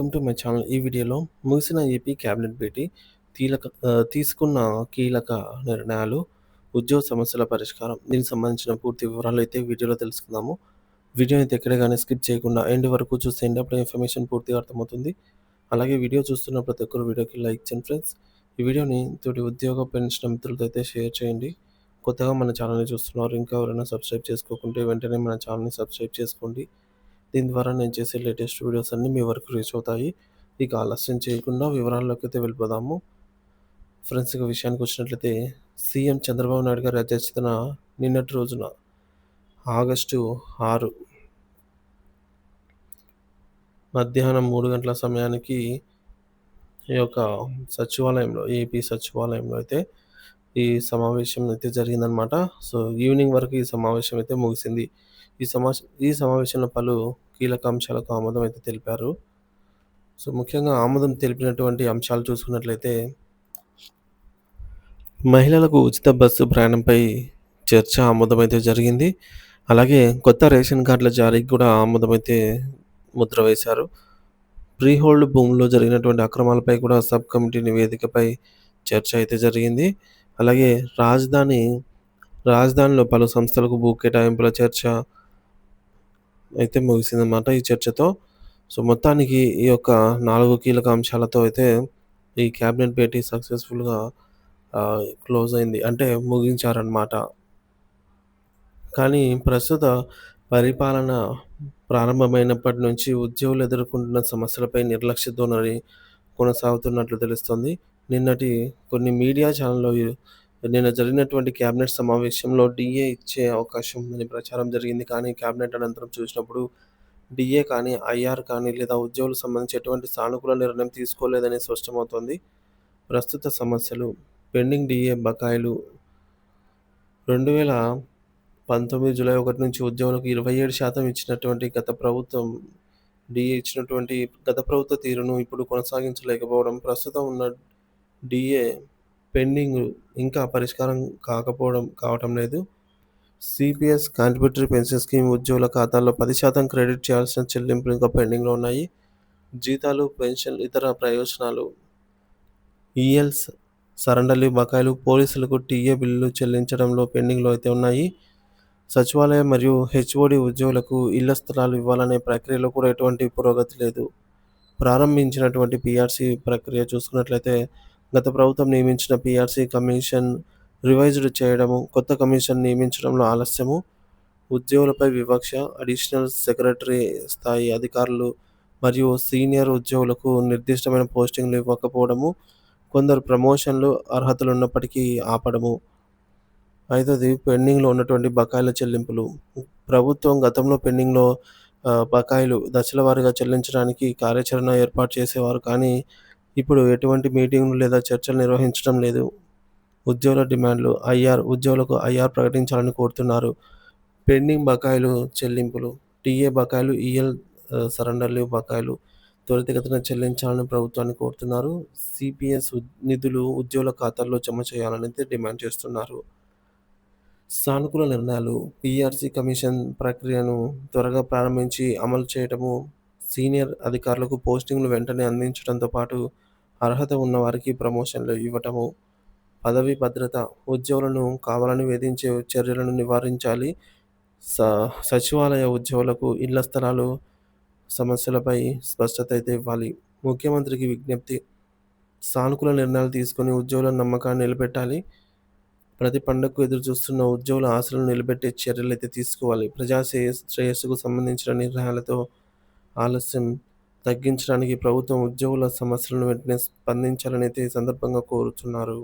Welcome to my channel. ఈ వీడియోలో ముగిసిన ఏపీ క్యాబినెట్ భేటీ, తీసుకున్న కీలక నిర్ణయాలు, ఉద్యోగ సమస్యల పరిష్కారం. దీనికి సంబంధించిన పూర్తి వివరాలు అయితే వీడియోలో తెలుసుకుందాము. వీడియోని అయితే ఎక్కడ గాని స్కిప్ చేయకుండా ఎండ్ వరకు చూసేయండి. అప్పుడే ఇన్ఫర్మేషన్ పూర్తిగా అర్థమవుతుంది. అలాగే వీడియో చూస్తున్న ప్రతి ఒక్కరు వీడియోకి లైక్ చేయండి ఫ్రెండ్స్. ఈ వీడియోని తోటి ఉద్యోగ పెన్షన్ మిత్రులతో అయితే షేర్ చేయండి. కొత్తగా మన ఛానల్‌ని చూస్తున్నారు. ఇంకా ఎవరైనా సబ్స్క్రైబ్ చేసుకోకుంటే వెంటనే మన ఛానల్‌ని సబ్స్క్రైబ్ చేసుకోండి. దీని ద్వారా నేను చేసే లేటెస్ట్ వీడియోస్ అన్నీ మీ వరకు రీచ్ అవుతాయి. ఇక ఆలస్యం చేయకుండా వివరాల్లోకి అయితే వెళ్ళిపోదాము. ఫ్రెండ్స్, ఇక విషయానికి వచ్చినట్లయితే సీఎం చంద్రబాబు నాయుడు గారి అధ్యక్షతన నిన్నటి రోజున ఆగస్టు 6 మధ్యాహ్నం 3 గంటల సమయానికి ఈ యొక్క ఏపీ సచివాలయంలో అయితే ఈ సమావేశం అయితే జరిగిందనమాట. సో, ఈవినింగ్ వరకు ఈ సమావేశం అయితే ముగిసింది. ఈ సమావేశంలో పలు కీలక అంశాలకు ఆమోదం అయితే తెలిపారు. సో, ముఖ్యంగా ఆమోదం తెలిపినటువంటి అంశాలు చూసుకున్నట్లయితే, మహిళలకు ఉచిత బస్సు ప్రయాణంపై చర్చ ఆమోదమైతే జరిగింది. అలాగే కొత్త రేషన్ కార్డుల జారీకి కూడా ఆమోదమైతే ముద్ర వేశారు. ఫ్రీహోల్డ్ భూముల్లో జరిగినటువంటి అక్రమాలపై కూడా సబ్ కమిటీ నివేదికపై చర్చ అయితే జరిగింది. అలాగే రాజధానిలో పలు సంస్థలకు భూ కేటాయింపుల చర్చ అయితే ముగిసిందన్నమాట ఈ చర్చతో. సో, మొత్తానికి ఈ యొక్క 4 కీలక అంశాలతో అయితే ఈ క్యాబినెట్ భేటీ సక్సెస్‌ఫుల్‌గా క్లోజ్ అయింది. అంటే ముగించారన్నమాట. కానీ ప్రస్తుత పరిపాలన ప్రారంభమైనప్పటి నుంచి ఉద్యోగులు ఎదుర్కొంటున్న సమస్యలపై నిర్లక్ష్య ధోరణి కొనసాగుతున్నట్లు తెలుస్తోంది. నిన్నటి కొన్ని మీడియా ఛానెల్‌లో నిన్న జరిగినటువంటి క్యాబినెట్ సమావేశంలో డీఏ ఇచ్చే అవకాశం ఉందని ప్రచారం జరిగింది. కానీ క్యాబినెట్ అనంతరం చూసినప్పుడు డీఏ కానీ, ఐఆర్ కానీ లేదా ఉద్యోగులకు సంబంధించి ఎటువంటి సానుకూల నిర్ణయం తీసుకోలేదని స్పష్టమవుతోంది. ప్రస్తుత సమస్యలు: పెండింగ్ డీఏ బకాయిలు 2019 జూలై 1 నుంచి ఉద్యోగులకు 27% ఇచ్చినటువంటి గత ప్రభుత్వ తీరును ఇప్పుడు కొనసాగించలేకపోవడం, ప్రస్తుతం ఉన్న డీఏ పెండింగ్ ఇంకా పరిష్కారం కావటం లేదు. సిపిఎస్ కాంట్రిబ్యూటరీ పెన్షన్ స్కీమ్ ఉద్యోగుల ఖాతాల్లో 10% క్రెడిట్ చేయాల్సిన చెల్లింపులు ఇంకా పెండింగ్‌లో ఉన్నాయి. జీతాలు, పెన్షన్, ఇతర ప్రయోజనాలు, ఈఎల్స్, సరెండర్ లీవ్ బకాయిలు, పోలీసులకు టీఏ బిల్లులు చెల్లించడంలో పెండింగ్‌లో అయితే ఉన్నాయి. సచివాలయం మరియు హెచ్ఓడి ఉద్యోగులకు ఇళ్ల స్థలాలు ఇవ్వాలనే ప్రక్రియలో కూడా ఎటువంటి పురోగతి లేదు. ప్రారంభించినటువంటి పీఆర్సీ ప్రక్రియ చూసుకున్నట్లయితే, గత ప్రభుత్వం నియమించిన పీఆర్సీ కమిషన్ రివైజ్డ్ చేయడము, కొత్త కమిషన్ నియమించడంలో ఆలస్యము, ఉద్యోగులపై వివక్ష, అడిషనల్ సెక్రటరీ స్థాయి అధికారులు మరియు సీనియర్ ఉద్యోగులకు నిర్దిష్టమైన పోస్టింగ్లు ఇవ్వకపోవడము, కొందరు ప్రమోషన్లు అర్హతలున్నప్పటికీ ఆపడము. ఐదోది పెండింగ్‌లో ఉన్నటువంటి బకాయిల చెల్లింపులు. ప్రభుత్వం గతంలో పెండింగ్‌లో బకాయిలు దశల వారీగా చెల్లించడానికి కార్యాచరణ ఏర్పాటు చేసేవారు. కానీ ఇప్పుడు ఎటువంటి మీటింగ్‌లు లేదా చర్చలు నిర్వహించడం లేదు. ఉద్యోగుల డిమాండ్లు: ఉద్యోగులకు ఐఆర్ ప్రకటించాలని కోరుతున్నారు. పెండింగ్ బకాయిలు చెల్లింపులు: టీఏ బకాయిలు, సరెండర్ లీవ్ బకాయిలు త్వరితగతిన చెల్లించాలని ప్రభుత్వాన్ని కోరుతున్నారు. సిపిఎస్ నిధులు ఉద్యోగుల ఖాతాల్లో జమ చేయాలని అయితే డిమాండ్ చేస్తున్నారు. సానుకూల నిర్ణయాలు: పీఆర్సీ కమిషన్ ప్రక్రియను త్వరగా ప్రారంభించి అమలు చేయటము, సీనియర్ అధికారులకు పోస్టింగ్లు వెంటనే అందించడంతో పాటు అర్హత ఉన్న వారికి ప్రమోషన్లు ఇవ్వటము, పదవీ భద్రత: ఉద్యోగులను కావాలని వేధించే చర్యలను నివారించాలి. స సచివాలయ ఉద్యోగులకు ఇళ్ల స్థలాలు సమస్యలపై స్పష్టత అయితే ఇవ్వాలి. ముఖ్యమంత్రికి విజ్ఞప్తి: సానుకూల నిర్ణయాలు తీసుకొని ఉద్యోగుల నమ్మకాన్ని నిలబెట్టాలి. ప్రతి పండగకు ఎదురుచూస్తున్న ఉద్యోగుల ఆశలను నిలబెట్టే చర్యలైతే తీసుకోవాలి. శ్రేయస్సుకు సంబంధించిన నిర్ణయాలతో ఆలస్యం తగ్గించడానికి ప్రభుత్వం ఉద్యోగుల సమస్యలను వెంటనే స్పందించాలని అయితే ఈ సందర్భంగా కోరుతున్నారు.